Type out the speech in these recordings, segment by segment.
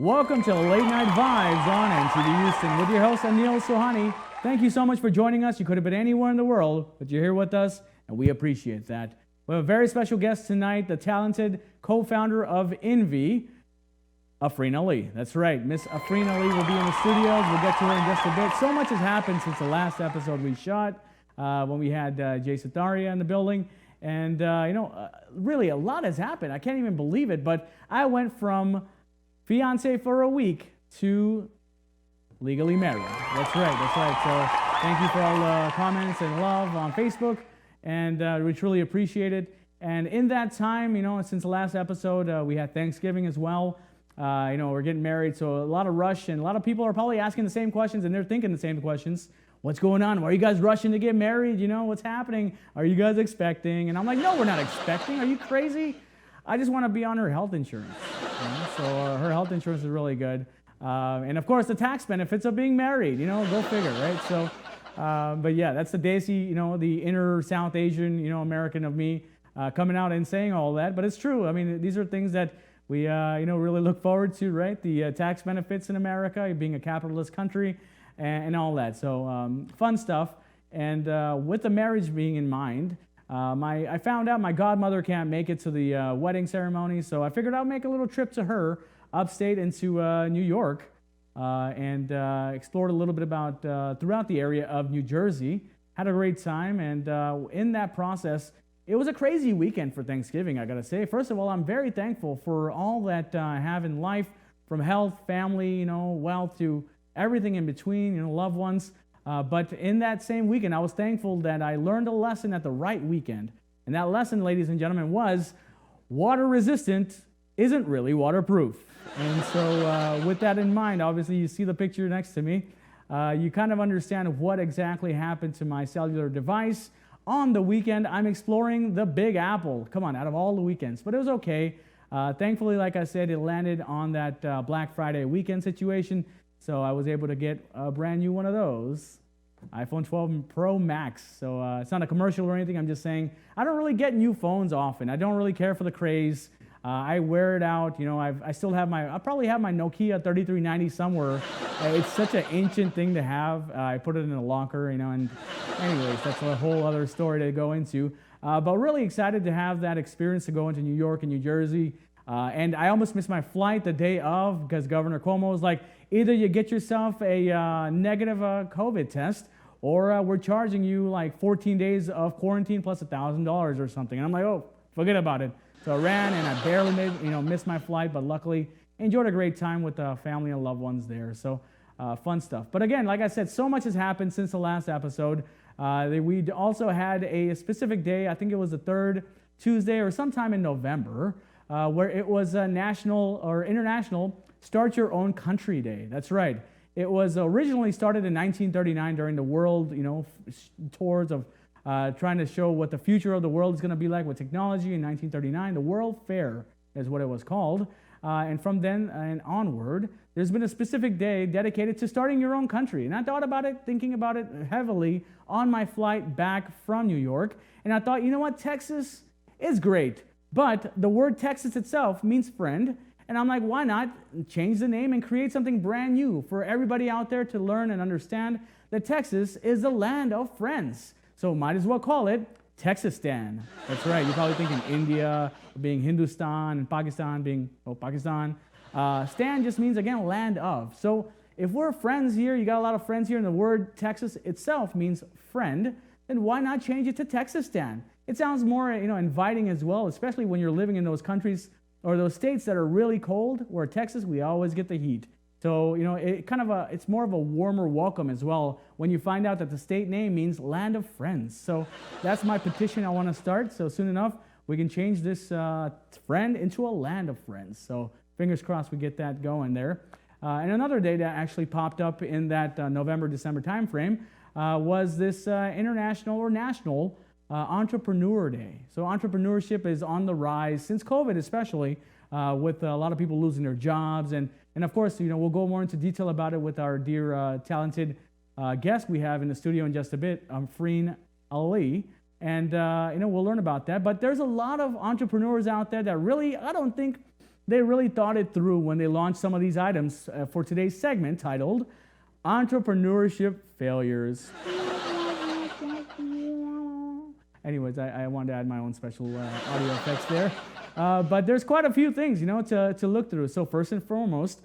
Welcome to Late Night Vibes on NTV Houston with your host, Anil Sohani. Thank you so much for joining us. You could have been anywhere in the world, but you're here with us, and we appreciate that. We have a very special guest tonight, the talented co-founder of Envy, Afreen Ali. That's right, Miss Afreen Ali will be in the studios. We'll get to her in just a bit. So much has happened since the last episode we shot when we had Jay Satharia in the building. And, really a lot has happened. I can't even believe it, but I went from fiance for a week to legally married. That's right. So thank you for all the comments and love on Facebook, and we truly appreciate it. And in that time, since the last episode, we had Thanksgiving as well. We're getting married, so a lot of rush, and a lot of people are probably asking the same questions, and they're thinking the same questions. What's going on? Why are you guys rushing to get married? What's happening? Are you guys expecting? And I'm like, no, we're not expecting. Are you crazy? I just want to be on her health insurance. So her health insurance is really good. And of course, the tax benefits of being married, go figure, right? So, but yeah, that's the Desi, the inner South Asian, American of me coming out and saying all that. But it's true. I mean, these are things that we, really look forward to, right? The tax benefits in America, being a capitalist country, and all that. So fun stuff. And with the marriage being in mind, I found out my godmother can't make it to the wedding ceremony, so I figured I'd make a little trip to her upstate into New York and explored a little bit about throughout the area of New Jersey. Had a great time, and in that process, it was a crazy weekend for Thanksgiving, I gotta say. First of all, I'm very thankful for all that I have in life, from health, family, wealth, to everything in between, loved ones. But in that same weekend, I was thankful that I learned a lesson at the right weekend. And that lesson, ladies and gentlemen, was water resistant isn't really waterproof. And so with that in mind, obviously you see the picture next to me. You kind of understand what exactly happened to my cellular device. On the weekend, I'm exploring the Big Apple. Come on, out of all the weekends. But it was okay. Thankfully, like I said, it landed on that Black Friday weekend situation. So I was able to get a brand new one of those, iPhone 12 Pro Max. So it's not a commercial or anything. I'm just saying I don't really get new phones often. I don't really care for the craze. I wear it out. I still have I probably have my Nokia 3390 somewhere. It's such an ancient thing to have. I put it in a locker, and anyways, that's a whole other story to go into. But really excited to have that experience to go into New York and New Jersey. And I almost missed my flight the day of because Governor Cuomo was like, either you get yourself a negative COVID test, or we're charging you like 14 days of quarantine plus $1,000 or something. And I'm like, oh, forget about it. So I ran, and I barely missed my flight, but luckily enjoyed a great time with family and loved ones there. So fun stuff. But again, like I said, so much has happened since the last episode. We also had a specific day, I think it was the third Tuesday or sometime in November, where it was a national or international Start Your Own Country Day. That's right. It was originally started in 1939 during the world, tours of trying to show what the future of the world is going to be like with technology in 1939. The World Fair is what it was called. And from then and onward, there's been a specific day dedicated to starting your own country. And I thought about it, thinking about it heavily on my flight back from New York. And I thought, Texas is great. But the word Texas itself means friend. And I'm like, why not change the name and create something brand new for everybody out there to learn and understand that Texas is the land of friends. So might as well call it Texastan. That's right. You're probably thinking India being Hindustan and Pakistan being, Pakistan. Stan just means, again, land of. So if we're friends here, you got a lot of friends here, and the word Texas itself means friend, then why not change it to Texastan? It sounds more, inviting as well, especially when you're living in those countries or those states that are really cold, where Texas, we always get the heat. So, it's more of a warmer welcome as well when you find out that the state name means land of friends. So that's my petition I want to start. So soon enough, we can change this friend into a land of friends. So fingers crossed we get that going there. And another day that actually popped up in that November-December timeframe was this international or national Entrepreneur Day. So entrepreneurship is on the rise since COVID, especially with a lot of people losing their jobs, and of course, we'll go more into detail about it with our dear talented guest we have in the studio in just a bit, Afreen Ali, and we'll learn about that. But there's a lot of entrepreneurs out there that really, I don't think they really thought it through when they launched some of these items for today's segment titled Entrepreneurship Failures. Anyways, I wanted to add my own special audio effects there. But there's quite a few things, to look through. So first and foremost,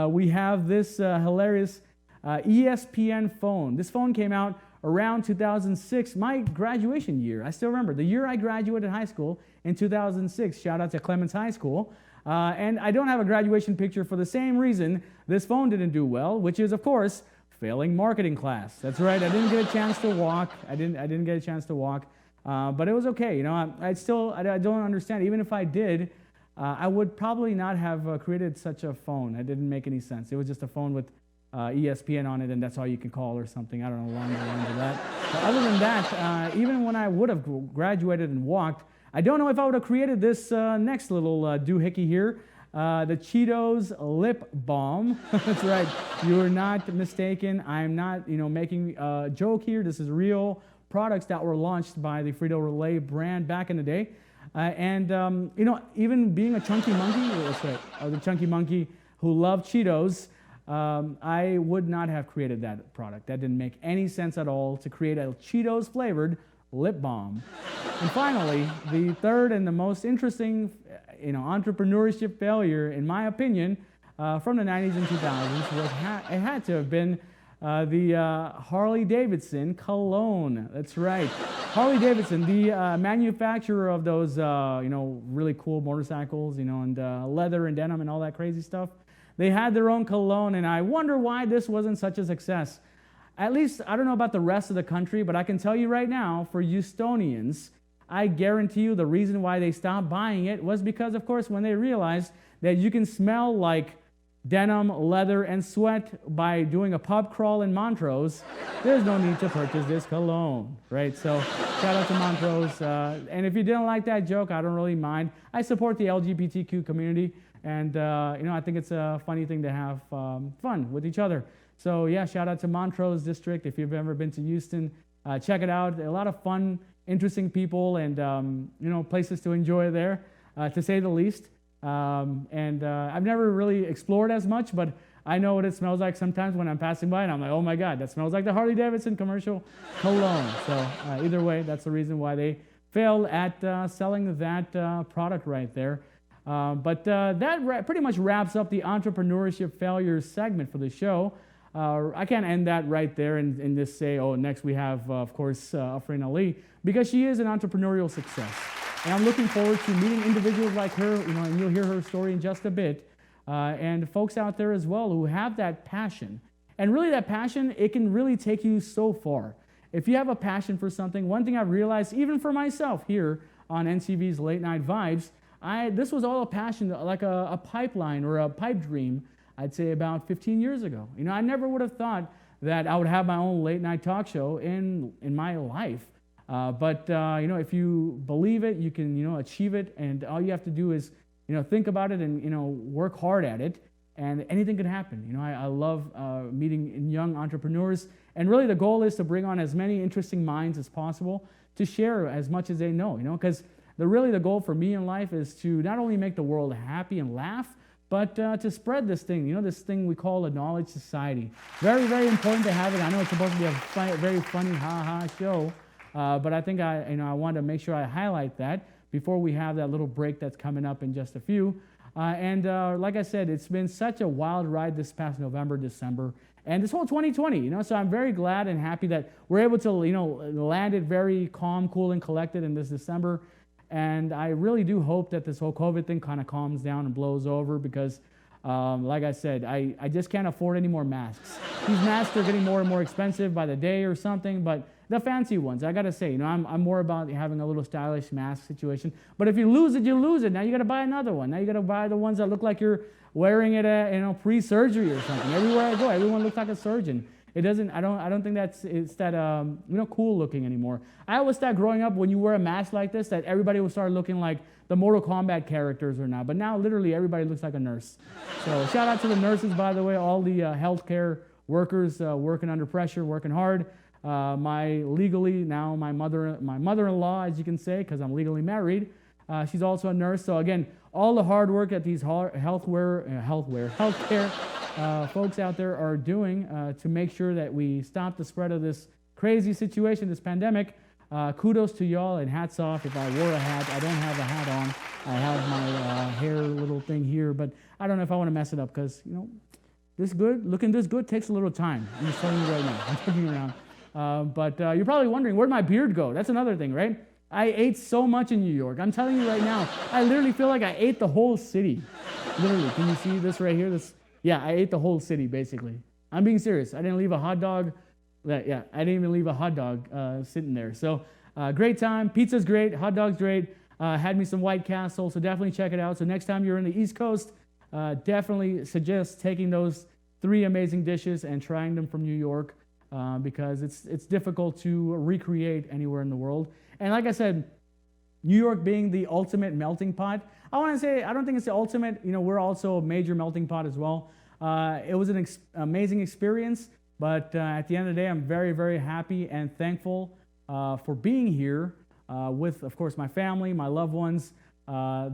we have this hilarious ESPN phone. This phone came out around 2006, my graduation year. I still remember the year I graduated high school in 2006. Shout out to Clements High School. And I don't have a graduation picture for the same reason this phone didn't do well, which is, of course, failing marketing class. That's right. I didn't get a chance to walk. I didn't get a chance to walk. But it was okay. I don't understand. Even if I did, I would probably not have created such a phone. It didn't make any sense. It was just a phone with ESPN on it, and that's all you can call or something. I don't know, along the lines of that. But other than that, even when I would have graduated and walked, I don't know if I would have created this next little doohickey here, the Cheetos Lip Balm. That's right. You are not mistaken. I'm not, making a joke here. This is real products that were launched by the Frito-Lay brand back in the day. Even being a chunky monkey, that's right, the chunky monkey who loved Cheetos, I would not have created that product. That didn't make any sense at all to create a Cheetos flavored lip balm. And finally, the third and the most interesting, entrepreneurship failure, in my opinion, from the 90s and 2000s, it had to have been the Harley Davidson cologne. That's right. Harley Davidson, the manufacturer of those, really cool motorcycles, and leather and denim and all that crazy stuff. They had their own cologne, and I wonder why this wasn't such a success. At least, I don't know about the rest of the country, but I can tell you right now, for Houstonians, I guarantee you the reason why they stopped buying it was because, of course, when they realized that you can smell like denim, leather, and sweat by doing a pub crawl in Montrose, there's no need to purchase this cologne, right? So shout out to Montrose. And if you didn't like that joke, I don't really mind. I support the LGBTQ community, and I think it's a funny thing to have fun with each other. So yeah, shout out to Montrose District. If you've ever been to Houston, check it out. A lot of fun, interesting people, and places to enjoy there, to say the least. I've never really explored as much, but I know what it smells like sometimes when I'm passing by, and I'm like, oh my God, that smells like the Harley Davidson commercial cologne. So either way, that's the reason why they failed at selling that product right there. But that pretty much wraps up the entrepreneurship failures segment for the show. I can't end that right there and just say, oh, next we have, of course, Afreen Ali, because she is an entrepreneurial success. And I'm looking forward to meeting individuals like her, and you'll hear her story in just a bit, and folks out there as well who have that passion. And really that passion, it can really take you so far. If you have a passion for something, one thing I've realized, even for myself here on NCV's Late Night Vibes, this was all a passion, like a pipeline or a pipe dream, I'd say about 15 years ago. I never would have thought that I would have my own late night talk show in my life. But if you believe it, you can, achieve it, and all you have to do is, think about it and, work hard at it, and anything can happen. I love meeting young entrepreneurs, and really the goal is to bring on as many interesting minds as possible to share as much as they know, because the goal for me in life is to not only make the world happy and laugh, but to spread this thing, this thing we call a knowledge society. Very, very important to have it. I know it's supposed to be a very funny ha-ha show, but I think I want to make sure I highlight that before we have that little break that's coming up in just a few. Like I said, it's been such a wild ride this past November, December, and this whole 2020, so I'm very glad and happy that we're able to, land it very calm, cool, and collected in this December. And I really do hope that this whole COVID thing kind of calms down and blows over because, like I said, I just can't afford any more masks. These masks are getting more and more expensive by the day or something, but the fancy ones, I got to say, I'm more about having a little stylish mask situation. But if you lose it, you lose it. Now you got to buy another one. Now you got to buy the ones that look like you're wearing it, pre-surgery or something. Everywhere I go, everyone looks like a surgeon. It doesn't. I don't think it's that cool looking anymore. I always thought growing up when you wear a mask like this that everybody would start looking like the Mortal Kombat characters or not. But now literally everybody looks like a nurse. So shout out to the nurses, by the way, all the healthcare workers working under pressure, working hard. My mother-in-law, as you can say, because I'm legally married. She's also a nurse. So again, all the hard work that these healthcare folks out there are doing to make sure that we stop the spread of this crazy situation, this pandemic. Kudos to y'all, and hats off. If I wore a hat, I don't have a hat on. I have my hair little thing here, but I don't know if I want to mess it up because, you know, looking this good takes a little time. I'm just telling you right now. I'm joking around. But you're probably wondering, where'd my beard go? That's another thing, right? I ate so much in New York. I'm telling you right now, I literally feel like I ate the whole city. Literally, can you see this right here? Yeah, I ate the whole city, basically. I'm being serious. I didn't leave a hot dog. I didn't even leave a hot dog sitting there. So great time. Pizza's great. Hot dog's great. Had me some White Castle, so definitely check it out. So next time you're in the East Coast, definitely suggest taking those 3 amazing dishes and trying them from New York because it's difficult to recreate anywhere in the world. And like I said, New York being the ultimate melting pot, I want to say I don't think it's the ultimate. You know, we're also a major melting pot as well. It was an amazing experience. But at the end of the day, I'm very, very happy and thankful for being here with, of course, my family, my loved ones,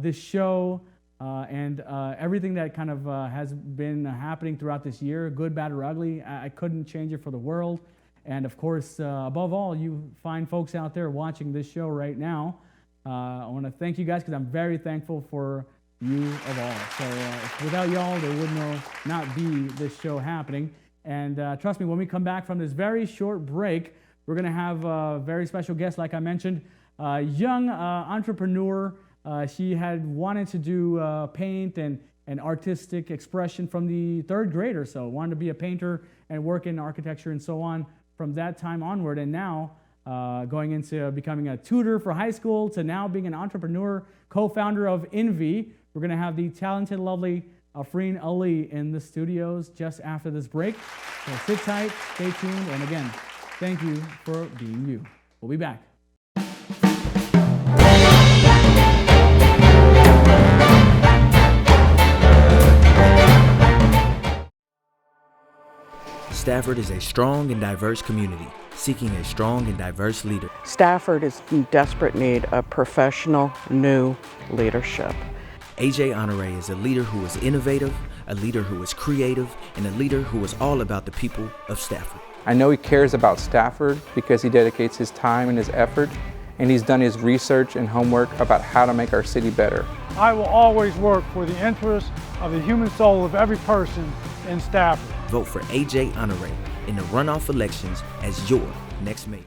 this show, and everything that kind of has been happening throughout this year, good, bad, or ugly. I couldn't change it for the world. And of course, above all, you fine folks out there watching this show right now. I want to thank you guys because I'm very thankful for you of all. So without y'all, there would not be this show happening. And trust me, when we come back from this very short break, we're going to have a very special guest, like I mentioned, a young entrepreneur. She had wanted to do paint and artistic expression from the 3rd grade or so, wanted to be a painter and work in architecture and so on from that time onward. And now going into becoming a tutor for high school to now being an entrepreneur, co-founder of Envy. We're going to have the talented, lovely Afreen Ali in the studios just after this break. So sit tight, stay tuned, and again, thank you for being you. We'll be back. Stafford is a strong and diverse community, seeking a strong and diverse leader. Stafford is in desperate need of professional, new leadership. AJ Honore is a leader who is innovative, a leader who is creative, and a leader who is all about the people of Stafford. I know he cares about Stafford because he dedicates his time and his effort, and he's done his research and homework about how to make our city better. I will always work for the interests of the human soul of every person in Stafford. Vote for AJ Honore in the runoff elections as your next mayor.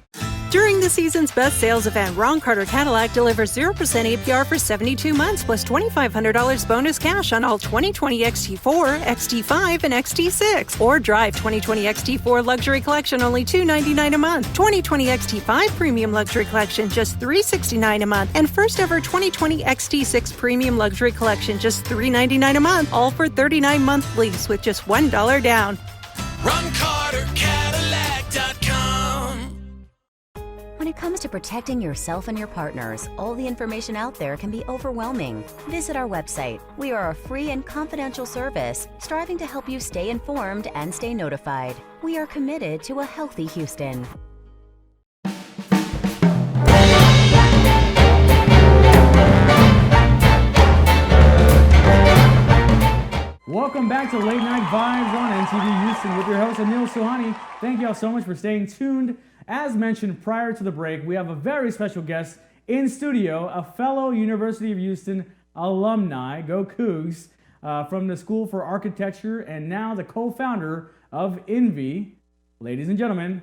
During the season's best sales event, Ron Carter Cadillac delivers 0% APR for 72 months plus $2,500 bonus cash on all 2020 XT4, XT5, and XT6. Or drive 2020 XT4 Luxury Collection only $299 a month. 2020 XT5 Premium Luxury Collection just $369 a month. And first ever 2020 XT6 Premium Luxury Collection just $399 a month. All for 39-month lease with just $1 down. RonCarterCadillac.com. When it comes to protecting yourself and your partners, all the information out there can be overwhelming. Visit our website. We are a free and confidential service, striving to help you stay informed and stay notified. We are committed to a healthy Houston. Welcome back to Late Night Vibes on NTV Houston with your host, Anil Suhani. Thank you all so much for staying tuned. As mentioned prior to the break, we have a very special guest in studio, a fellow University of Houston alumni, go Cougs, from the School for Architecture and now the co-founder of Envy. Ladies and gentlemen,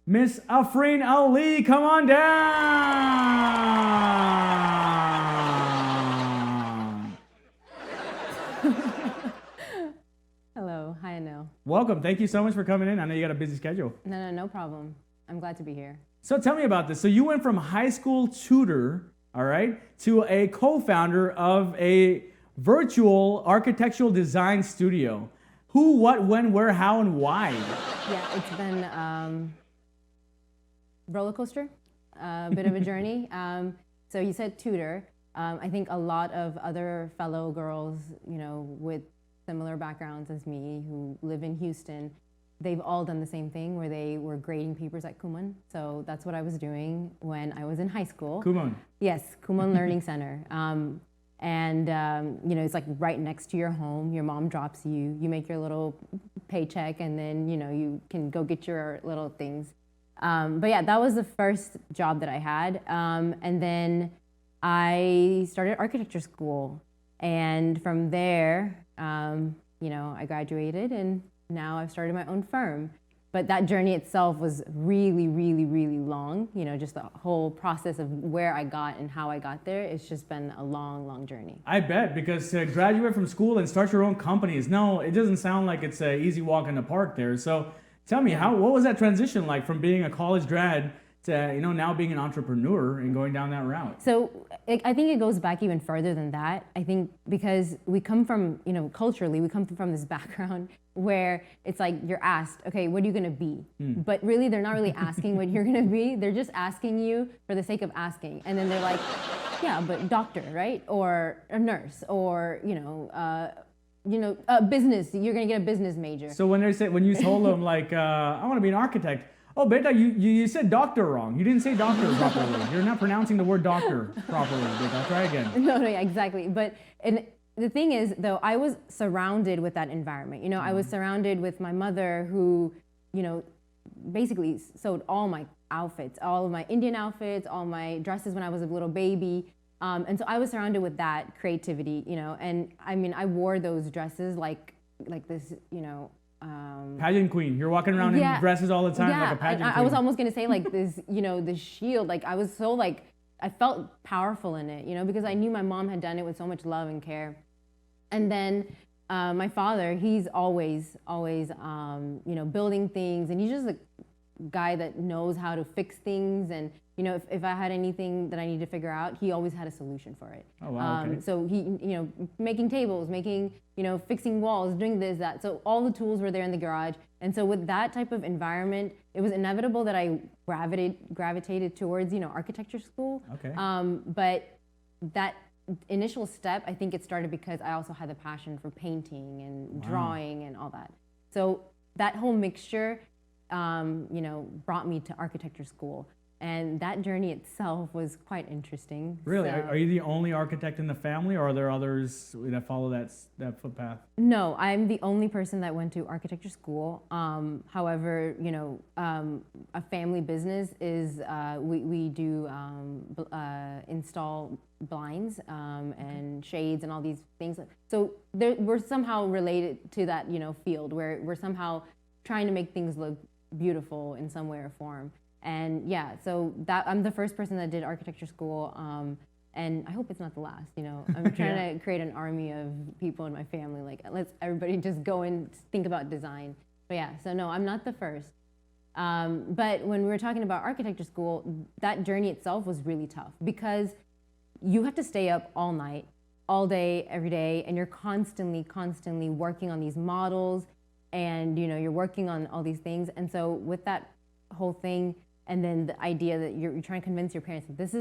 Miss Afreen Ali, come on down. Hello. Hi, Anil. Welcome. Thank you so much for coming in. I know you got a busy schedule. No problem. I'm glad to be here. So tell me about this. So you went from high school tutor, all right, to a co-founder of a virtual architectural design studio. Who, what, when, where, how, and why? Yeah, it's been roller coaster, a bit of a journey. So you said tutor. I think a lot of other fellow girls, you know, with similar backgrounds as me who live in Houston they've all done the same thing where they were grading papers at Kumon. So that's what I was doing when I was in high school. Kumon. Yes, Kumon Learning Center. You know, it's like right next to your home. Your mom drops you. You make your little paycheck, and then, you know, you can go get your little things. But yeah, that was the first job that I had. And then I started architecture school. And from there, you know, I graduated, and now I've started my own firm. But that journey itself was really, really, really long. You know, just the whole process of where I got and how I got there, it's just been a long, long journey. I bet, because to graduate from school and start your own companies, no, it doesn't sound like it's an easy walk in the park there. So tell me, what was that transition like from being a college grad to, you know, now being an entrepreneur and going down that route? So I think it goes back even further than that. I think because we come from, you know, culturally, we come from this background where it's like you're asked, okay, what are you going to be? But really, they're not really asking what you're going to be. They're just asking you for the sake of asking. And then they're like, yeah, but doctor, right? Or a nurse, or, business. You're going to get a business major. So when you told them like, I want to be an architect, oh, beta, you said doctor wrong. You didn't say doctor properly. You're not pronouncing the word doctor properly. Beta, try again. No, yeah, exactly. But the thing is, though, I was surrounded with that environment. You know, I was surrounded with my mother who, you know, basically sewed all my outfits, all of my Indian outfits, all my dresses when I was a little baby. And so I was surrounded with that creativity, you know, and I mean, I wore those dresses like this, you know, pageant queen. You're walking around in dresses all the time like a pageant queen. I was almost going to say like this, you know, the shield. Like I was so like, I felt powerful in it, you know, because I knew my mom had done it with so much love and care. And then my father, he's always, you know, building things, and he's just a guy that knows how to fix things. And, you know, if I had anything that I needed to figure out, he always had a solution for it. Oh, wow, okay. So he, you know, making tables, you know, fixing walls, doing this, that. So all the tools were there in the garage. And so with that type of environment, it was inevitable that I gravitated towards, you know, architecture school. Okay. But that initial step, I think it started because I also had the passion for painting and drawing and all that. So that whole mixture, you know, brought me to architecture school. And that journey itself was quite interesting. Really? So, Are you the only architect in the family, or are there others that follow that footpath? No, I'm the only person that went to architecture school. However, you know, a family business is, we do install blinds and shades and all these things. So we're somehow related to that, you know, field where we're somehow trying to make things look beautiful in some way or form. And yeah, so that I'm the first person that did architecture school, and I hope it's not the last. You know, I'm trying to create an army of people in my family. Like, let's everybody just go and think about design. But yeah, so no, I'm not the first. But when we were talking about architecture school, that journey itself was really tough because you have to stay up all night, all day, every day, and you're constantly working on these models, and you know, you're working on all these things. And so with that whole thing, and then the idea that you're trying to convince your parents that this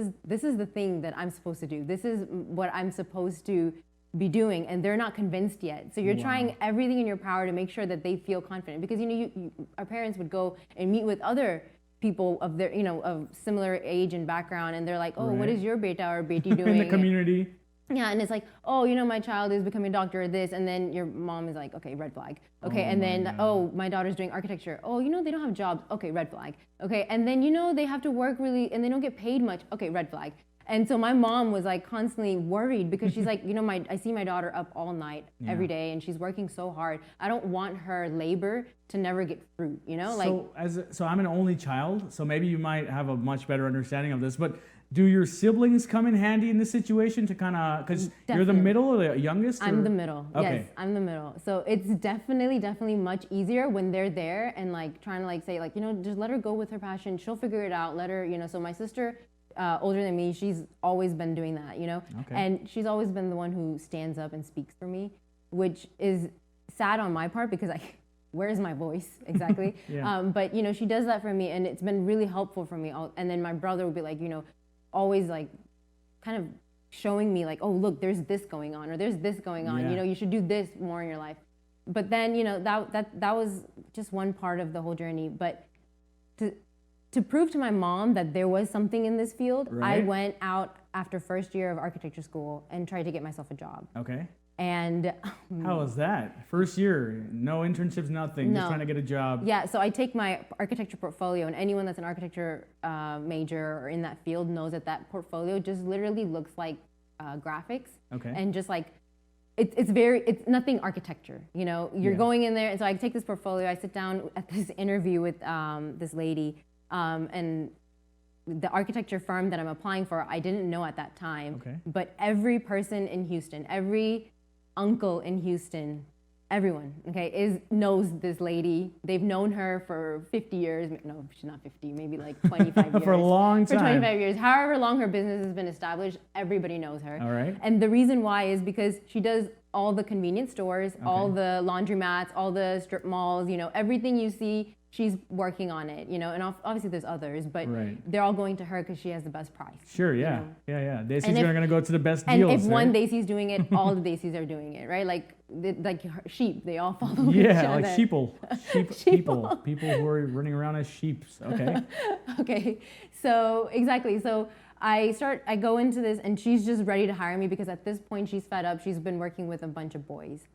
is the thing that I'm supposed to do. This is what I'm supposed to be doing, and they're not convinced yet. So you're trying everything in your power to make sure that they feel confident, because you know, our parents would go and meet with other people of their, you know, of similar age and background, and they're like, oh, what is your beta or beti doing in the community? Yeah, and it's like, oh, you know, my child is becoming a doctor or this, and then your mom is like, okay, red flag. Okay, and then, oh, my daughter's doing architecture. Oh, you know, they don't have jobs. Okay, red flag. Okay, and then, you know, they have to work really, and they don't get paid much. Okay, red flag. And so my mom was like constantly worried because she's like, you know, I see my daughter up all night every day, and she's working so hard. I don't want her labor to never get fruit, you know? So I'm an only child, so maybe you might have a much better understanding of this, but do your siblings come in handy in this situation to kind of, because you're the middle or the youngest? I'm the middle. Okay. Yes, I'm the middle. So it's definitely much easier when they're there and like trying to like say like, you know, just let her go with her passion. She'll figure it out. Let her, you know, so my sister, older than me, she's always been doing that, you know? Okay. And she's always been the one who stands up and speaks for me, which is sad on my part because where's my voice exactly? But, you know, she does that for me, and it's been really helpful for me. And then my brother would be like, you know, always like kind of showing me like, oh, look, there's this going on, or there's this going on, you know, you should do this more in your life. but then, you know, that was just one part of the whole journey. But to prove to my mom that there was something in this field, I Right. went out after first year of architecture school and tried to get myself a job. Okay. And How was that? First year, no internships, nothing, just No. trying to get a job. yeah, so I take my architecture portfolio, and anyone that's an architecture major or in that field knows that that portfolio just literally looks like graphics. Okay. And just like, it's nothing architecture, you know? You're Yeah. going in there, and so I take this portfolio, I sit down at this interview with this lady, and the architecture firm that I'm applying for, I didn't know at that time. Okay. But every person in Houston, every uncle in Houston, everyone, okay, knows this lady. They've known her for 50 years. No, she's not 50, maybe like 25 years. For a long time. For 25 years. However long her business has been established, everybody knows her. All right. And the reason why is because she does all the convenience stores, all the laundromats, all the strip malls, you know, everything you see, she's working on it, you know, and obviously there's others, but Right. they're all going to her because she has the best price. Sure, yeah. know. Yeah. Daisy's And if- going to go to the best And deals. if one right? Daisy's doing it, all the Daisys are doing it, right? Like sheep, they all follow each Yeah, other. like sheeple. People who are running around as sheeps. Okay. Okay, so exactly. So I go into this, and she's just ready to hire me because at this point she's fed up. She's been working with a bunch of boys.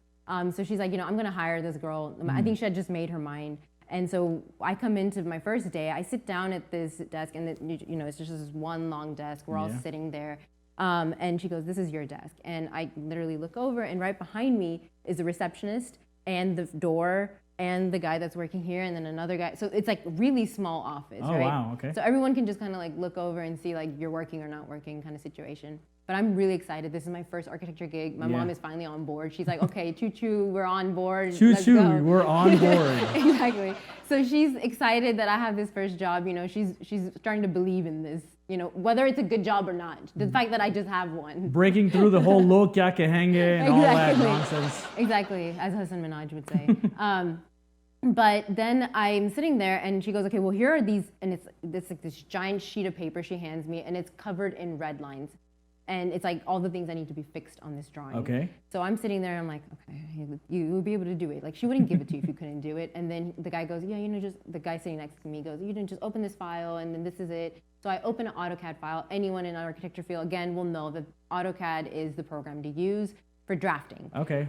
So she's like, you know, I'm gonna hire this girl. I think she had just made her mind. And so I come into my first day, I sit down at this desk, and you know, it's just this one long desk. We're all sitting there. And she goes, this is your desk. And I literally look over, and right behind me is the receptionist and the door and the guy that's working here, and then another guy. So it's like really small office, Oh, right? wow, okay. So everyone can just kind of like look over and see like you're working or not working kind of situation. But I'm really excited. This is my first architecture gig. My mom is finally on board. She's like, okay, choo-choo, we're on board. Choo Let's choo, go. we're on board. Exactly. So she's excited that I have this first job. You know, she's starting to believe in this. You know, whether it's a good job or not. The fact that I just have one. Breaking through the whole lo kya kahenge and all that nonsense. Exactly, as Hassan Minhaj would say. But then I'm sitting there, and she goes, okay, well, here are these, and it's like this giant sheet of paper she hands me, and it's covered in red lines. And it's like all the things that need to be fixed on this drawing. Okay. So I'm sitting there, and I'm like, okay, you will be able to do it. Like, she wouldn't give it to you if you couldn't do it. And then the guy goes, yeah, you know, just, the guy sitting next to me goes, you didn't just open this file, and then this is it. So I open an AutoCAD file. Anyone in architecture field, again, will know that AutoCAD is the program to use for drafting. Okay.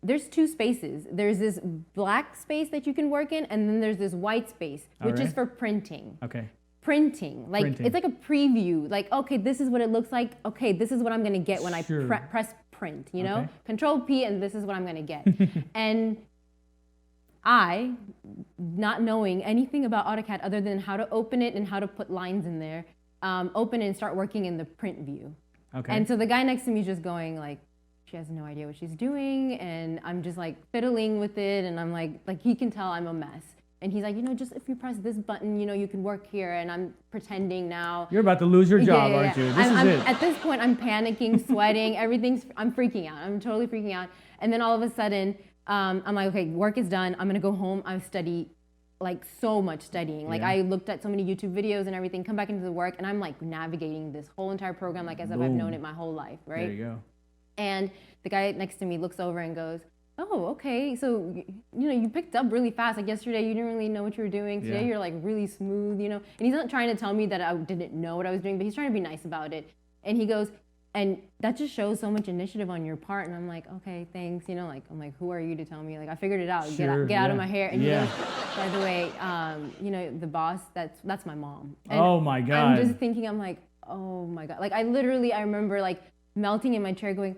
There's two spaces. There's this black space that you can work in, and then there's this white space, which is for printing. Okay. Printing, like Printing. it's like a preview. Like, okay, this is what it looks like. Okay, this is what I'm gonna get when Sure. I press print. You know, Okay. Control P, and this is what I'm gonna get. And I, not knowing anything about AutoCAD other than how to open it and how to put lines in there, open it and start working in the print view. Okay. And so the guy next to me is just going like, she has no idea what she's doing, and I'm just like fiddling with it, and I'm like he can tell I'm a mess. And he's like, you know, just if you press this button, you know, you can work here. And I'm pretending now. You're about to lose your job, Yeah. aren't you? This I'm, is it. At this point, I'm panicking, sweating, I'm freaking out. I'm totally freaking out. And then all of a sudden, I'm like, okay, work is done. I'm gonna go home. I study, like so much studying. Like I looked at so many YouTube videos and everything, come back into the work, and I'm like navigating this whole entire program like as if I've known it my whole life, right? There you go. And the guy next to me looks over and goes, oh, okay, so, you know, you picked up really fast. Like yesterday, you didn't really know what you were doing. Today, you're like really smooth, you know? And he's not trying to tell me that I didn't know what I was doing, but he's trying to be nice about it. And he goes, and that just shows so much initiative on your part. And I'm like, okay, thanks. You know, like, I'm like, who are you to tell me? Like, I figured it out. Sure, get out of my hair. And he yeah. goes, by the way, you know, the boss, that's my mom. And Oh my God. I'm just thinking, I'm like, oh my God. Like, I remember like melting in my chair going,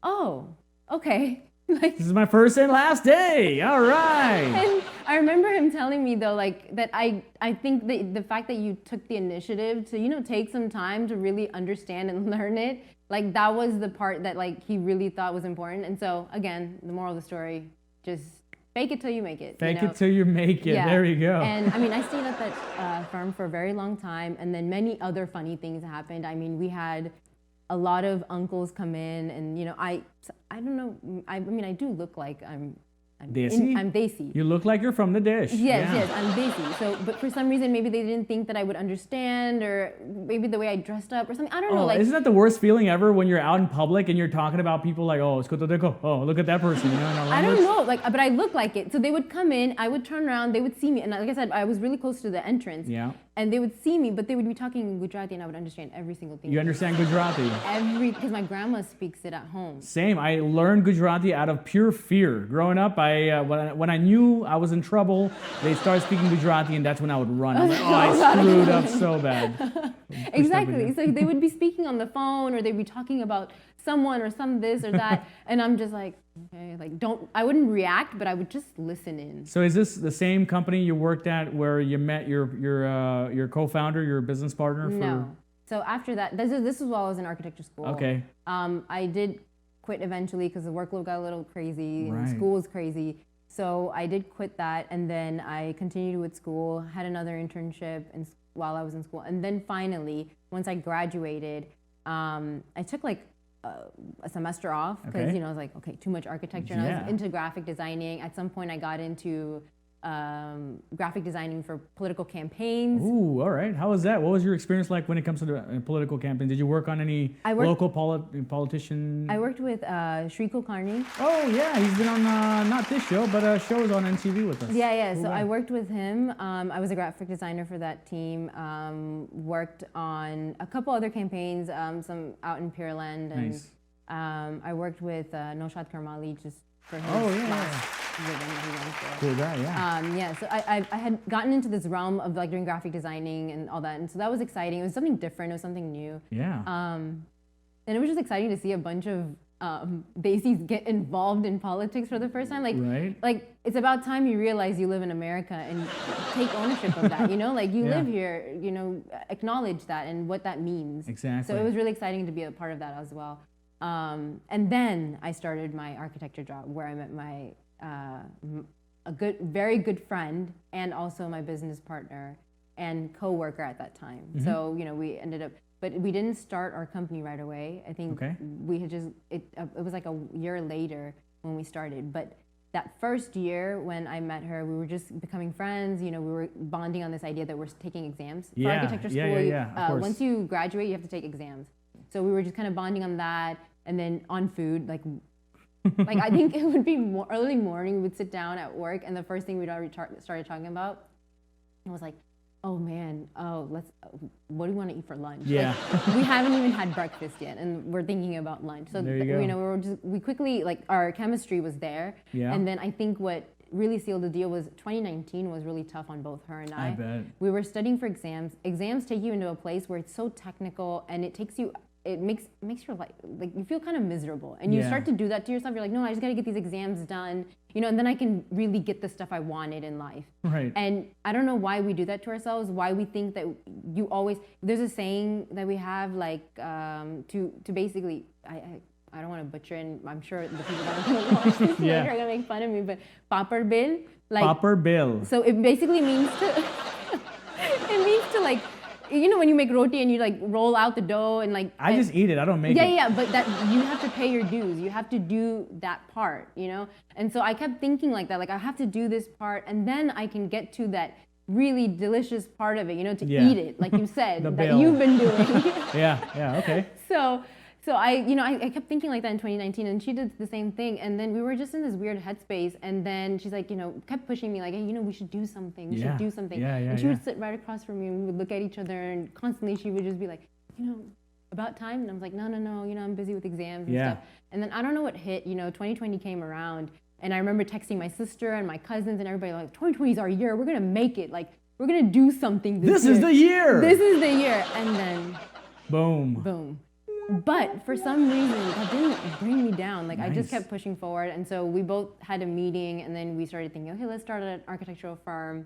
oh, okay. Like, This is my first and last day. All right. and I remember him telling me though, like that I think that the fact that you took the initiative to, you know, take some time to really understand and learn it, like that was the part that like he really thought was important. And so again, the moral of the story, just fake it till you make it. Fake you know? it till you make it. Yeah. There you go. And I mean, I stayed at that firm for a very long time, and then many other funny things happened. I mean, we had a lot of uncles come in, and you know, I don't know. I mean, I do look like I'm Desi? I'm Desi. You look like you're from the dish. Yes, I'm Desi. So, but for some reason, maybe they didn't think that I would understand, or maybe the way I dressed up or something. I don't know. Like, isn't that the worst feeling ever when you're out in public and you're talking about people like, oh, escuto deco. Oh, look at that person. You know, in our I language? don't know. Like, but I look like it. So they would come in, I would turn around, they would see me, and like I said, I was really close to the entrance. Yeah. And they would see me, but they would be talking in Gujarati, and I would understand every single thing. You understand Gujarati? Because my grandma speaks it at home. Same. I learned Gujarati out of pure fear. Growing up, when I knew I was in trouble, they started speaking Gujarati, and that's when I would run. I'm like, oh, I screwed up so bad. Exactly. So they would be speaking on the phone, or they'd be talking about someone or some this or that, and I'm just like, okay, like I wouldn't react, but I would just listen in. So is this the same company you worked at where you met your co-founder, your business partner? No. So after that, this is while I was in architecture school. Okay. I did quit eventually because the workload got a little crazy and Right. school was crazy. So I did quit that, and then I continued with school, had another internship while I was in school. And then finally, once I graduated, I took like a semester off because, Okay. I was like, okay, too much architecture. And I was into graphic designing. At some point, I got into graphic designing for political campaigns. Ooh, all right. How was that? What was your experience like when it comes to the political campaign? Did you work on any local politician? I worked with Sri Kulkarni. Oh, yeah. He's been on, not this show, but shows on NTV with us. Yeah. Cool So guy. I worked with him. I was a graphic designer for that team. Worked on a couple other campaigns, some out in Pearland. And Nice. I worked with Naushad Karmali just for his last living that he went for. Cool guy, yeah. So I had gotten into this realm of like doing graphic designing and all that, and so that was exciting. It was something different. It was something new. Yeah. And it was just exciting to see a bunch of Desis get involved in politics for the first time. Like, Right. like it's about time you realize you live in America and take ownership of that. Like you live here. Acknowledge that and what that means. Exactly. So it was really exciting to be a part of that as well. And then I started my architecture job where I met my very good friend and also my business partner and co-worker at that time. Mm-hmm. So we ended up, but we didn't start our company right away. I think Okay. we had it was like a year later when we started. But that first year when I met her, we were just becoming friends. We were bonding on this idea that we're taking exams for architecture school. Of course. Once you graduate, you have to take exams. So we were just kind of bonding on that, and then on food, like I think it would be early morning. We would sit down at work, and the first thing we'd already started talking about was like, oh man, what do you want to eat for lunch? Yeah. Like, we haven't even had breakfast yet, and we're thinking about lunch. So There you go. we quickly, like, our chemistry was there. Yeah. And then I think what really sealed the deal was 2019 was really tough on both her and I. I bet. We were studying for exams. Exams take you into a place where it's so technical, and it makes your life, like, you feel kind of miserable, and you Yeah. start to do that to yourself. You're like, no, I just got to get these exams done, and then I can really get the stuff I wanted in life. Right. And I don't know why we do that to ourselves, why we think that there's a saying that we have, like, to basically, I don't want to butcher, and I'm sure the people that are going to watch this later are going to make fun of me, but papar bill, like, Popper Bill. so it basically means to like, when you make roti and you like roll out the dough and like. I just eat it. I don't make it. Yeah, but that you have to pay your dues. You have to do that part, And so I kept thinking like that, like I have to do this part, and then I can get to that really delicious part of it, to eat it, like you said, The that bill. you've been doing. Yeah, okay. So I kept thinking like that in 2019, and she did the same thing. And then we were just in this weird headspace. And then she's like, kept pushing me like, hey, we should do something. We should do something. And she would sit right across from me, and we would look at each other, and constantly she would just be like, about time. And I was like, no, I'm busy with exams and stuff. And then I don't know what hit, 2020 came around, and I remember texting my sister and my cousins and everybody like, 2020 is our year. We're gonna make it. Like, we're gonna do something this year. This is the year. This is the year. And then Boom. But for some reason, that didn't bring me down. Like, I just Nice. kept pushing forward. And so we both had a meeting, and then we started thinking, okay, let's start an architectural firm.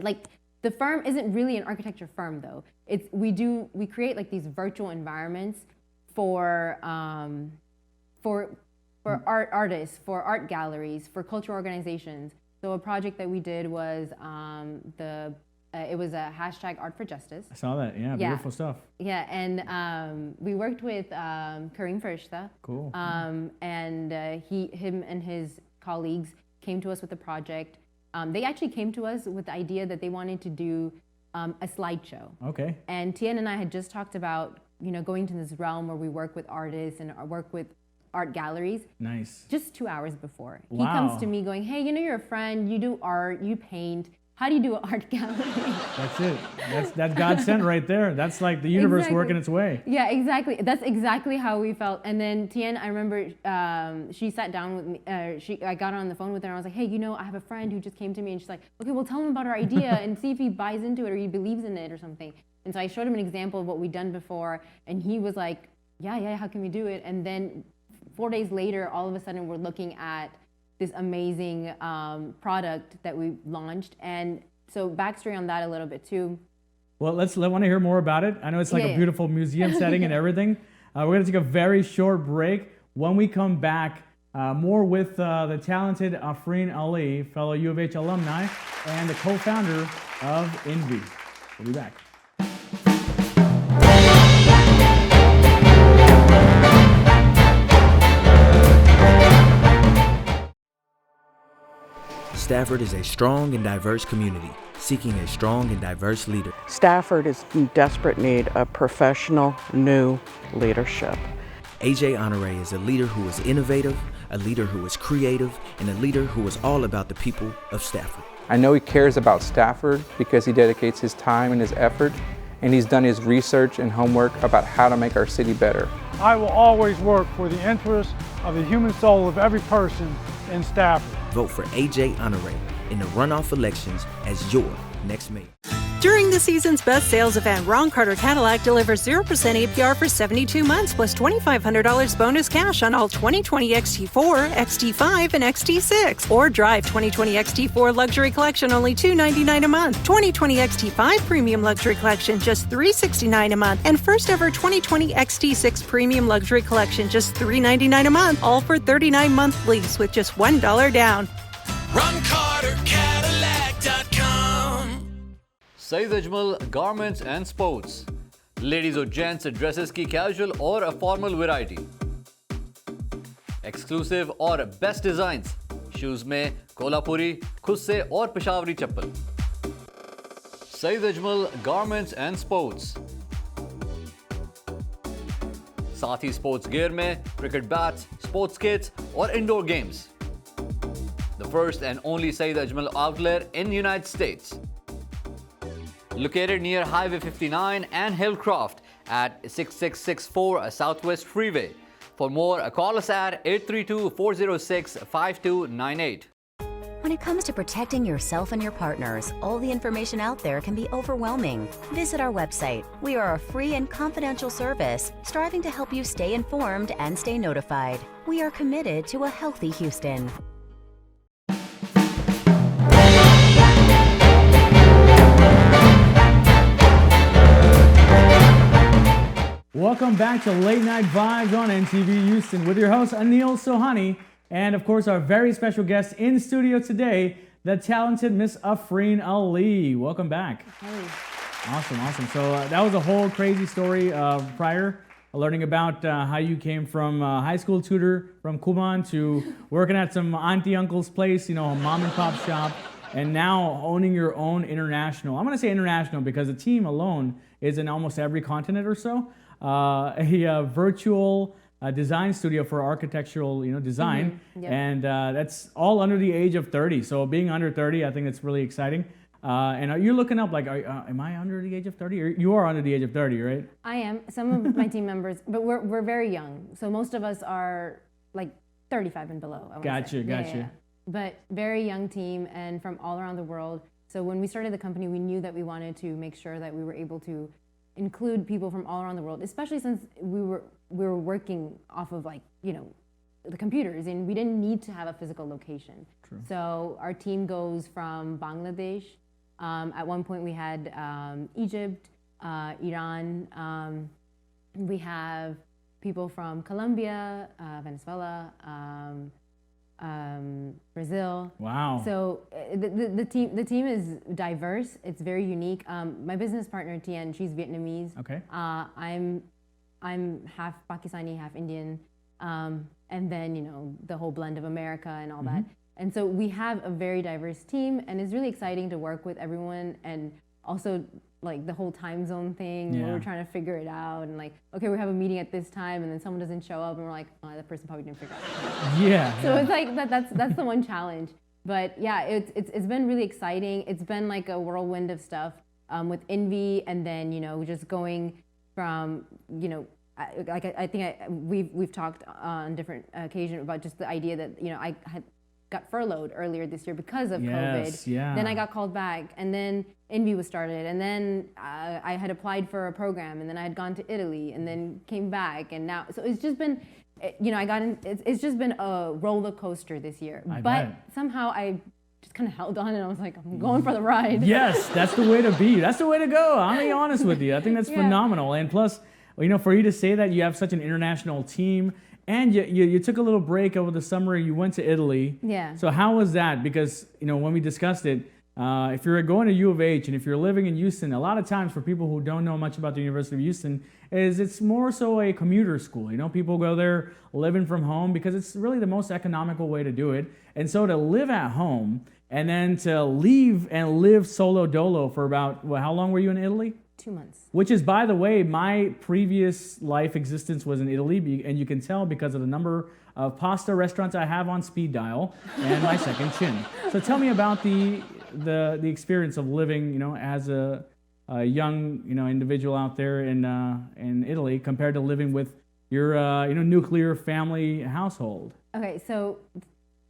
Like, the firm isn't really an architecture firm, though. We create like these virtual environments for artists, for art galleries, for cultural organizations. So a project that we did was it was a hashtag Art for Justice. I saw that. Yeah, beautiful stuff. Yeah, and we worked with Kareem Farishta. Cool. And him and his colleagues came to us with a project. They actually came to us with the idea that they wanted to do a slideshow. Okay. And Tien and I had just talked about, going to this realm where we work with artists and work with art galleries. Nice. Just 2 hours before. Wow. He comes to me going, hey, you're a friend, you do art, you paint. How do you do an art gallery? That's it. That's God sent right there. That's like the universe working its way. Yeah, exactly. That's exactly how we felt. And then Tien, I remember she sat down with me. I got on the phone with her and I was like, hey, I have a friend who just came to me and she's like, okay, well, tell him about our idea and see if he buys into it or he believes in it or something. And so I showed him an example of what we'd done before and he was like, yeah, how can we do it? And then 4 days later, all of a sudden we're looking at this amazing product that we launched. And so backstory on that a little bit too. Well, I want to hear more about it. I know it's like a beautiful museum setting and everything. We're going to take a very short break. When we come back, more with the talented Afreen Ali, fellow U of H alumni, and the co-founder of Envy. We'll be back. Stafford is a strong and diverse community, seeking a strong and diverse leader. Stafford is in desperate need of professional, new leadership. AJ Honore is a leader who is innovative, a leader who is creative, and a leader who is all about the people of Stafford. I know he cares about Stafford because he dedicates his time and his effort, and he's done his research and homework about how to make our city better. I will always work for the interests of the human soul of every person in Stafford. Vote for AJ Honore in the runoff elections as your next mayor. During the season's best sales event, Ron Carter Cadillac delivers 0% APR for 72 months plus $2,500 bonus cash on all 2020 XT4, XT5, and XT6. Or drive 2020 XT4 Luxury Collection only $299 a month. 2020 XT5 Premium Luxury Collection just $369 a month. And first ever 2020 XT6 Premium Luxury Collection just $399 a month. All for 39-month lease with just $1 down. RonCarterCadillac.com. Saeed Ajmal Garments and Sports. Ladies or gents dresses की casual और a formal variety. Exclusive और best designs. Shoes में कोल्हापुरी, खुस्से और पेशावरी चप्पल. Saeed Ajmal Garments and Sports. साथ ही sports gear में cricket bats, sports kits और indoor games. The first and only Saeed Ajmal outlet in the United States. Located near Highway 59 and Hillcroft at 6664 Southwest Freeway. For more, call us at 832-406-5298. When it comes to protecting yourself and your partners, all the information out there can be overwhelming. Visit our website. We are a free and confidential service striving to help you stay informed and stay notified. We are committed to a healthy Houston. Welcome back to Late Night Vibes on NTV Houston with your host Anil Sohani and of course our very special guest in studio today, the talented Miss Afreen Ali. Welcome back. Hey. Awesome. So that was a whole crazy story prior, learning about how you came from high school tutor from Kuban to working at some auntie uncle's place, a mom and pop shop, and now owning your own international. I'm going to say international because the team alone is in almost every continent or so. A virtual design studio for architectural, design, Yep. and that's all under the age of 30. So being under 30, I think it's really exciting. And are you looking up am I under the age of 30? Or you are under the age of 30, right? I am. Some of my team members, but we're very young. So most of us are like 35 and below. I wanna say. Gotcha. But very young team and from all around the world. So when we started the company, we knew that we wanted to make sure that we were able to include people from all around the world, especially since we were working off of the computers and we didn't need to have a physical location. True. So our team goes from Bangladesh. At one point we had Egypt, Iran. We have people from Colombia, Venezuela, Brazil. Wow. So the team is diverse. It's very unique. My business partner Tien, she's Vietnamese. Okay. I'm half Pakistani, half Indian. and then, you know, the whole blend of America and all that. And so we have a very diverse team, and it's really exciting to work with everyone, and also like the whole time zone thing where we're trying to figure it out, and like, okay, we have a meeting at this time, and then someone doesn't show up, and we're like, oh, that person probably didn't figure it out. So it's like that's the one challenge. But yeah, it's been really exciting. It's been like a whirlwind of stuff with Envy, and then, you know, just going from, you know, I think we've talked on different occasions about just the idea that, you know, I had got furloughed earlier this year because of COVID. Then I got called back, and then Envy was started, and then I had applied for a program, and then I had gone to Italy, and then came back, and now, so it's just been, you know, it's just been a roller coaster this year. But somehow I just kind of held on, and I was like, I'm going for the ride. Yes, that's the way to be. That's the way to go. I'm being honest with you. I think that's phenomenal. And plus, you know, for you to say that you have such an international team, and you took a little break over the summer, you went to Italy. Yeah. So how was that? Because, you know, when we discussed it, if you're going to U of H and if you're living in Houston, a lot of times for people who don't know much about the University of Houston, it's more so a commuter school. You know, people go there living from home because it's really the most economical way to do it. And so to live at home and then to leave and live solo dolo for about, well, how long were you in Italy? 2 months. Which is, by the way, my previous life existence was in Italy, and you can tell because of the number of pasta restaurants I have on speed dial and my second chin. So tell me about the experience of living, you know, as a young, you know, individual out there in Italy compared to living with your you know, nuclear family household. Okay, so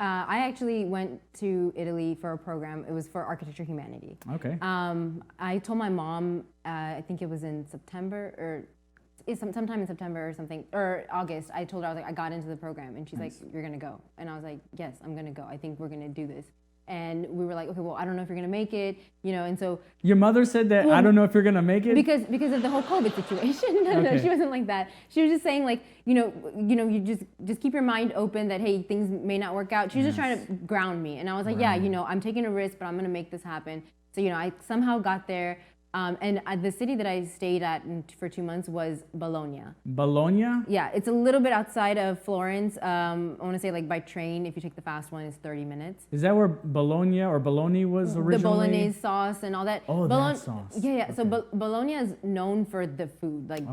I actually went to Italy for a program. It was for architecture humanity. Okay. I told my mom, I think it was in September, or sometime in September or something, or August. I told her, I was like, I got into the program, and she's like, you're gonna go. And I was like, yes, I'm gonna go. I think we're gonna do this. And we were like, okay, well, I don't know if you're gonna make it, you know. And so your mother said that, well, I don't know if you're gonna make it because of the whole COVID situation. No, she wasn't like that. She was just saying, like, you just keep your mind open that, hey, things may not work out. She was just trying to ground me, and I was like, yeah, you know, I'm taking a risk, but I'm gonna make this happen. So, you know, I somehow got there. And the city that I stayed at for 2 months was Bologna. Bologna? Yeah, it's a little bit outside of Florence. I want to say, like, by train, if you take the fast one, it's 30 minutes. Is that where Bologna was originally? The bolognese sauce and all that. Oh, that sauce. Yeah. Okay. So Bologna is known for the food. Like,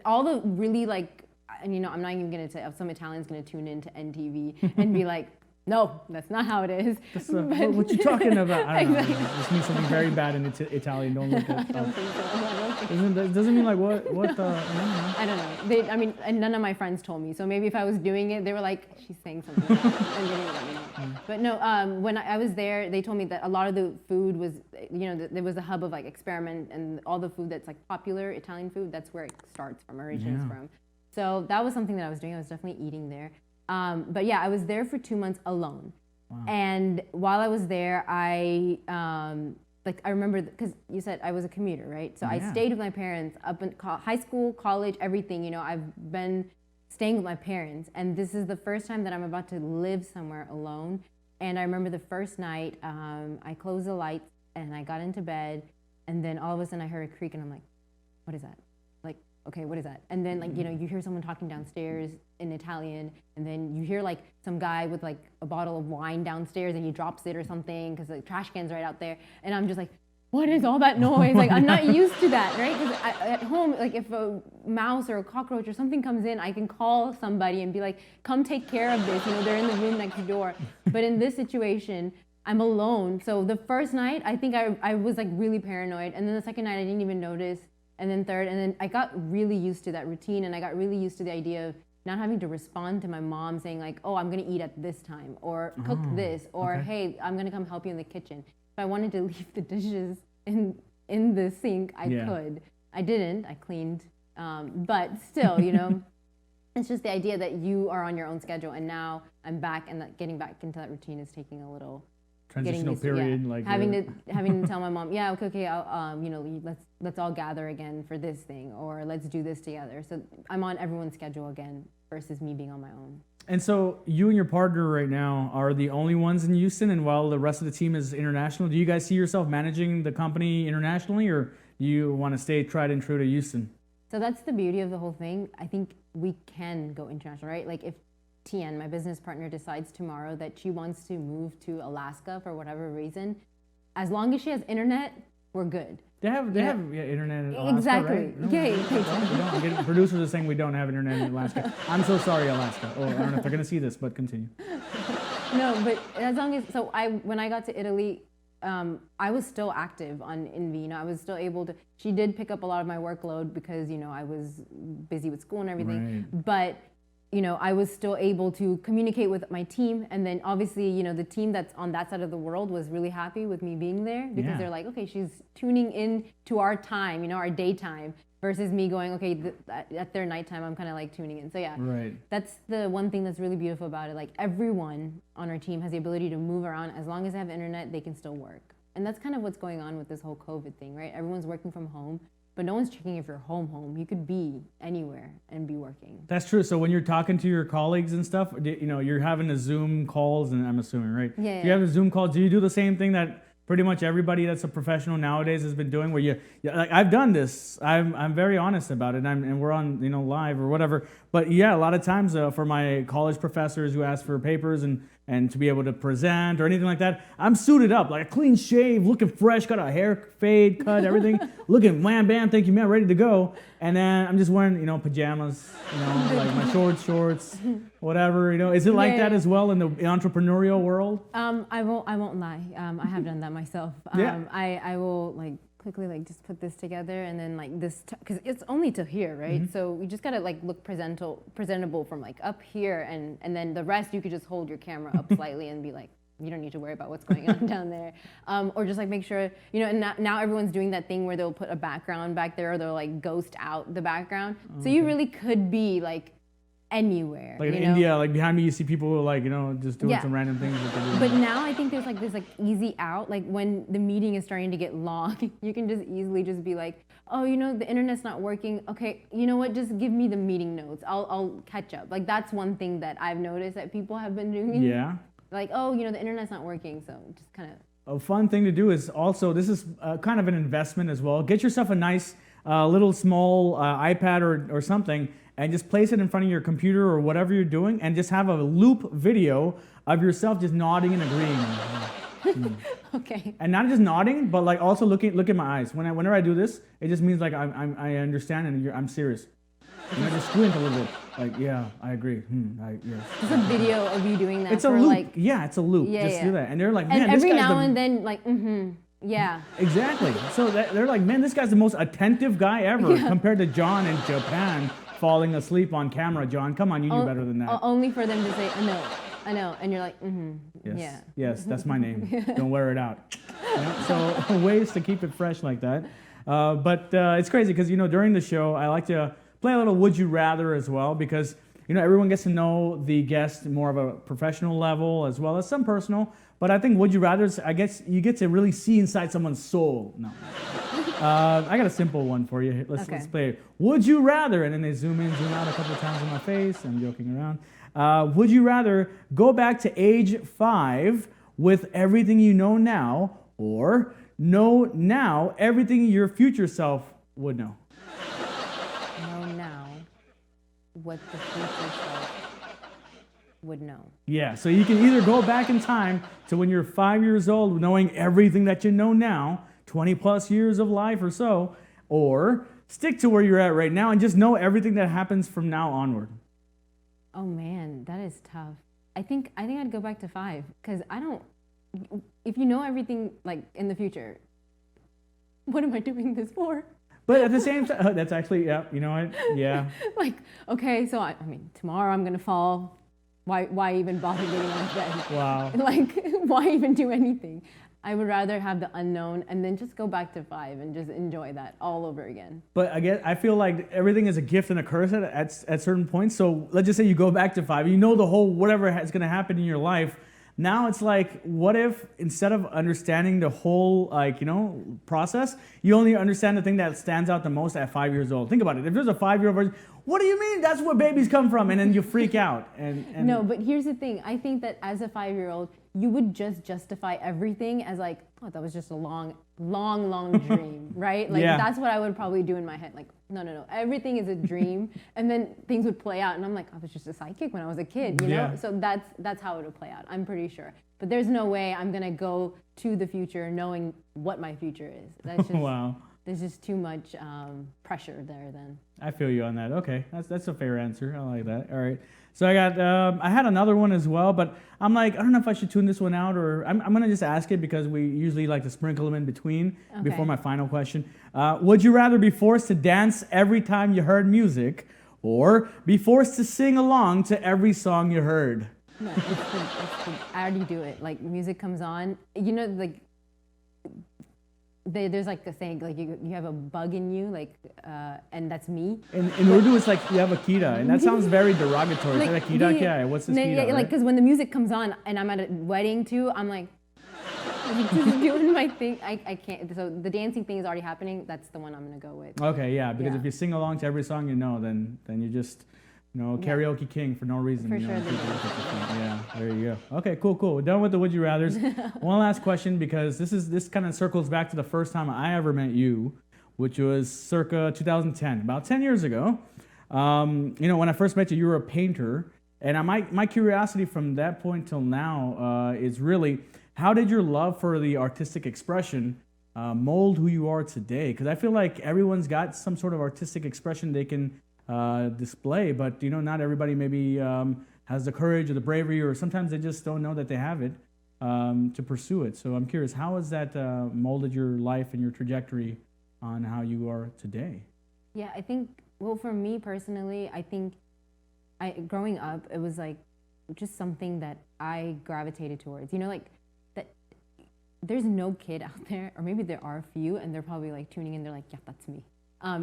all the really, like, and, you know, I'm not even going to tell, some Italian's going to tune into NTV and be like, no, that's not how it is. What you talking about? I don't know. This means something very bad in Italian. Don't look at it. I don't think so. Doesn't mean like what the? I don't know. I mean, and none of my friends told me. So maybe if I was doing it, they were like, she's saying something and they didn't let me know. But no, when I was there, they told me that a lot of the food was, you know, there was a hub of like experiment, and all the food that's like popular Italian food, that's where it starts from, originates from. So that was something that I was doing. I was definitely eating there. But yeah, I was there for 2 months alone. Wow. And while I was there, I remember, because you said I was a commuter, right? So I stayed with my parents up in high school, college, everything. You know, I've been staying with my parents, and this is the first time that I'm about to live somewhere alone. And I remember the first night, I closed the lights and I got into bed, and then all of a sudden I heard a creak, and I'm like, what is that? Like, okay, what is that? And then, like, you know, you hear someone talking downstairs in Italian, and then you hear like some guy with like a bottle of wine downstairs, and he drops it or something because the trash can's right out there. And I'm just like, what is all that noise? Like, I'm not used to that, right? Because at home, like, if a mouse or a cockroach or something comes in, I can call somebody and be like, come take care of this. You know, they're in the room next door. But in this situation, I'm alone. So the first night, I think I was like really paranoid. And then the second night, I didn't even notice. And then third, and then I got really used to that routine, and I got really used to the idea of not having to respond to my mom saying like, oh, I'm gonna eat at this time, or cook this, or hey, I'm gonna come help you in the kitchen. If I wanted to leave the dishes in the sink, I could. I didn't, I cleaned. But still, you know, it's just the idea that you are on your own schedule, and now I'm back, and that getting back into that routine is taking a little transitional period, like having to tell my mom, okay, I'll, you know, let's all gather again for this thing, or let's do this together. So I'm on everyone's schedule again versus me being on my own. And so you and your partner right now are the only ones in Houston, and while the rest of the team is international, do you guys see yourself managing the company internationally, or do you want to stay tried and true to Houston? So that's the beauty of the whole thing. I think we can go international, right? Like, Tian, my business partner, decides tomorrow that she wants to move to Alaska for whatever reason, as long as she has internet, we're good. They have internet in Alaska, Exactly. right? No, Yeah, we don't. Producers are saying we don't have internet in Alaska. I'm so sorry, Alaska. Oh, I don't know if they're going to see this, but continue. No, but as long as, so when I got to Italy, I was still active on Envy. You know, I was still able to, she did pick up a lot of my workload because, you know, I was busy with school and everything. Right. But, you know, I was still able to communicate with my team. And then obviously, you know, the team that's on that side of the world was really happy with me being there because they're like, okay, she's tuning in to our time, you know, our daytime, versus me going, okay, at their nighttime, I'm kind of like tuning in. So yeah, right. That's the one thing that's really beautiful about it. Like everyone on our team has the ability to move around. As long as they have internet, they can still work. And that's kind of what's going on with this whole COVID thing, right? Everyone's working from home, but no one's checking if you're home. You could be anywhere and be working. That's true. So when you're talking to your colleagues and stuff, you know, you're having a Zoom calls, and I'm assuming, right? Yeah. You have a Zoom call. Do you do the same thing that pretty much everybody that's a professional nowadays has been doing, where like I've done this. I'm very honest about it, and we're on, you know, live or whatever. But yeah, a lot of times for my college professors who ask for papers and to be able to present or anything like that, I'm suited up, like a clean shave, looking fresh, got a hair fade, cut, everything, looking wham bam, thank you man, ready to go. And then I'm just wearing, you know, pajamas, you know, like my shorts, whatever, you know. Is it like that as well in the entrepreneurial world? I won't lie. I have done that myself. I will like quickly like just put this together and then like this, because it's only to here, right? Mm-hmm. So we just gotta like look presentable from like up here, and then the rest you could just hold your camera up slightly and be like, you don't need to worry about what's going on down there. Or just like make sure, you know, and now everyone's doing that thing where they'll put a background back there, or they'll like ghost out the background. So you really could be like anywhere. Like in India, like behind me, you see people like, you know, just doing some random things. But now I think there's like this like easy out. Like when the meeting is starting to get long, you can just easily just be like, oh, you know, the internet's not working. Okay, you know what? Just give me the meeting notes. I'll catch up. Like that's one thing that I've noticed that people have been doing. Yeah. Like, oh, you know, the internet's not working, so just kind of. A fun thing to do is also, this is kind of an investment as well. Get yourself a nice little small iPad or something, and just place it in front of your computer or whatever you're doing, and just have a loop video of yourself just nodding and agreeing. Okay. And not just nodding, but like also look at my eyes. Whenever I do this, it just means like I understand and I'm serious. And I just squint a little bit, like, yeah, I agree. Yes. It's a video of you doing that. It's a loop. Yeah, it's a loop. Just do that. And they're like, man, and this every guy's now and then, like, yeah. Exactly. So they're like, man, this guy's the most attentive guy ever, compared to John in Japan falling asleep on camera. John, come on, you knew better than that. Only for them to say, I know. And you're like, yes. Yeah. Yes, that's my name. Don't wear it out. So ways to keep it fresh like that. But it's crazy because, you know, during the show, I like to play a little Would You Rather as well, because, you know, everyone gets to know the guest more of a professional level as well as some personal. But I think Would You Rather, I guess you get to really see inside someone's soul. No. I got a simple one for you. Let's play it. Would you rather, and then they zoom in, zoom out a couple of times on my face. I'm joking around. Would you rather go back to age 5 with everything you know now, or know now everything your future self would know? Know now what the future self would know. Yeah, so you can either go back in time to when you're 5 years old, knowing everything that you know now, 20 plus years of life or so, or stick to where you're at right now and just know everything that happens from now onward. Oh man, that is tough. I think I'd go back to 5, because if you know everything like in the future, what am I doing this for? But at the same time, that's actually, yeah, you know what? Yeah. Like, okay, so I mean, tomorrow I'm gonna fall. Why even bother getting out of bed? Wow. Like, why even do anything? I would rather have the unknown and then just go back to 5 and just enjoy that all over again. But again, I feel like everything is a gift and a curse at certain points. So let's just say you go back to 5, you know the whole whatever is going to happen in your life. Now it's like, what if instead of understanding the whole, like, you know, process, you only understand the thing that stands out the most at 5 years old? Think about it. If there's a 5-year-old version, what do you mean? That's where babies come from. And then you freak out. And No, but here's the thing. I think that as a 5-year-old, you would just justify everything as like, oh, that was just a long dream, right? Like that's what I would probably do in my head. Like, no, everything is a dream. And then things would play out. And I'm like, I was just a psychic when I was a kid, you know? So that's how it would play out, I'm pretty sure. But there's no way I'm going to go to the future knowing what my future is. That's just, wow. There's just too much pressure there then. I feel you on that. Okay, that's a fair answer. I like that. All right. So I had another one as well, but I'm like, I don't know if I should tune this one out, or I'm going to just ask it because we usually like to sprinkle them in between before my final question. Would you rather be forced to dance every time you heard music, or be forced to sing along to every song you heard? No, I already do it. Like, music comes on, you know, like, there's like a saying, like you have a bug in you, like, and that's me. In Urdu, it's like you have a kita, and that sounds very derogatory. Like, like kita kya hai? What's this kita? Yeah, right? like, because when the music comes on and I'm at a wedding too, I'm like just doing my thing. I can't. So the dancing thing is already happening. That's the one I'm gonna go with. Okay, yeah, because if you sing along to every song you know, then you just. Karaoke king for no reason. For sure. Yeah, there you go. Okay, cool. We're done with the would you rathers. One last question, because this kind of circles back to the first time I ever met you, which was circa 2010, about 10 years ago. When I first met you, you were a painter, and my curiosity from that point till now is really, how did your love for the artistic expression mold who you are today? Because I feel like everyone's got some sort of artistic expression they can display, but not everybody maybe has the courage or the bravery, or sometimes they just don't know that they have it to pursue it. So I'm curious, how has that molded your life and your trajectory on how you are today? Yeah, I think, well, for me personally, I think growing up, it was like just something that I gravitated towards. Like that. There's no kid out there, or maybe there are a few, and they're probably like tuning in. They're like, yeah, that's me.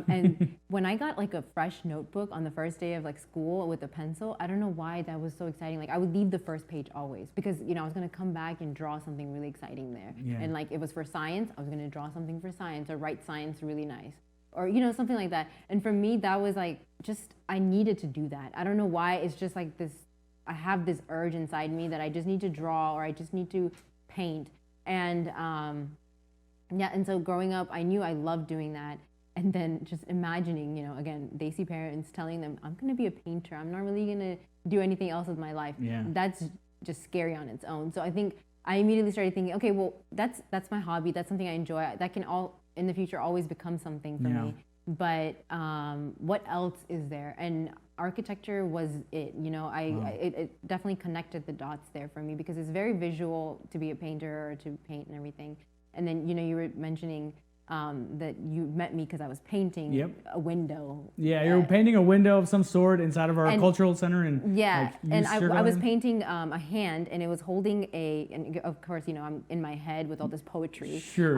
And when I got like a fresh notebook on the first day of like school with a pencil, I don't know why that was so exciting. Like, I would leave the first page always, because I was going to come back and draw something really exciting there. Yeah. And like, it was for science, I was going to draw something for science, or write science really nice, or something like that. And for me, that was like, just, I needed to do that. I don't know why. It's just like this, I have this urge inside me that I just need to draw, or I just need to paint. And and so growing up, I knew I loved doing that. And then just imagining, again, Desi parents telling them, I'm going to be a painter. I'm not really going to do anything else with my life. Yeah. That's just scary on its own. So I think I immediately started thinking, okay, well, that's my hobby. That's something I enjoy. That can in the future always become something for me. But what else is there? And architecture was it. It definitely connected the dots there for me, because it's very visual to be a painter or to paint and everything. And then, you were mentioning that you met me because I was painting a window. Yeah, you were painting a window of some sort inside of our cultural center. And I was painting a hand, and it was holding and of course, I'm in my head with all this poetry. Sure,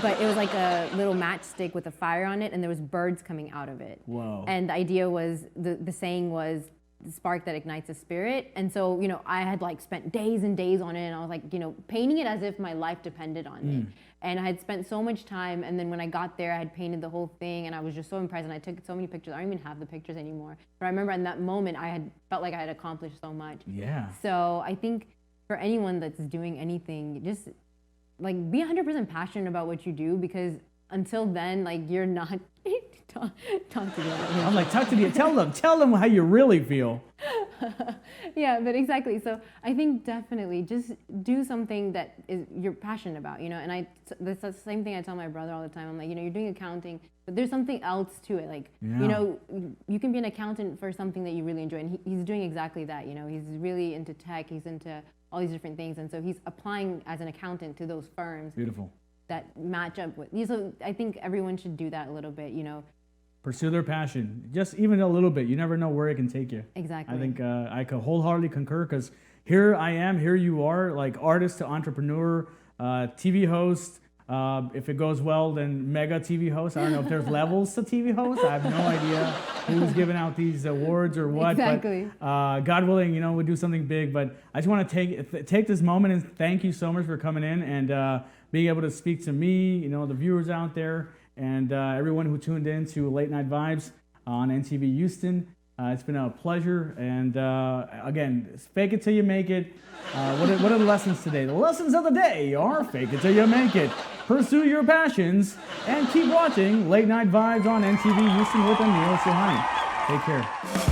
but it was like a little matchstick with a fire on it, and there was birds coming out of it. Whoa. And the idea was, the saying was, the spark that ignites a spirit. And so, I had like spent days and days on it, and I was like, painting it as if my life depended on it. And I had spent so much time, and then when I got there, I had painted the whole thing, and I was just so impressed, and I took so many pictures. I don't even have the pictures anymore. But I remember in that moment, I had felt like I had accomplished so much. Yeah. So I think for anyone that's doing anything, just like be 100% passionate about what you do, because until then, like, you're not talk to them. I'm like, talk to me. Tell them how you really feel. Yeah, but exactly. So I think definitely just do something that you're passionate about, and that's the same thing I tell my brother all the time. I'm like, you're doing accounting, but there's something else to it. Like, you can be an accountant for something that you really enjoy, and he's doing exactly that. He's really into tech. He's into all these different things, and so he's applying as an accountant to those firms. Beautiful. That match up with. So I think everyone should do that a little bit, Pursue their passion, just even a little bit. You never know where it can take you. Exactly. I think I could wholeheartedly concur, because here I am, here you are, like artist to entrepreneur, TV host. If it goes well, then mega TV host. I don't know if there's levels to TV host. I have no idea who's giving out these awards or what. Exactly. But God willing, we'll do something big. But I just want to take this moment and thank you so much for coming in and being able to speak to me, the viewers out there, and everyone who tuned in to Late Night Vibes. on NTV Houston. It's been a pleasure, and again, fake it till you make it. What are the lessons today? The lessons of the day are fake it till you make it, pursue your passions, and keep watching Late Night Vibes on NTV Houston with Anil Sohani. Take care.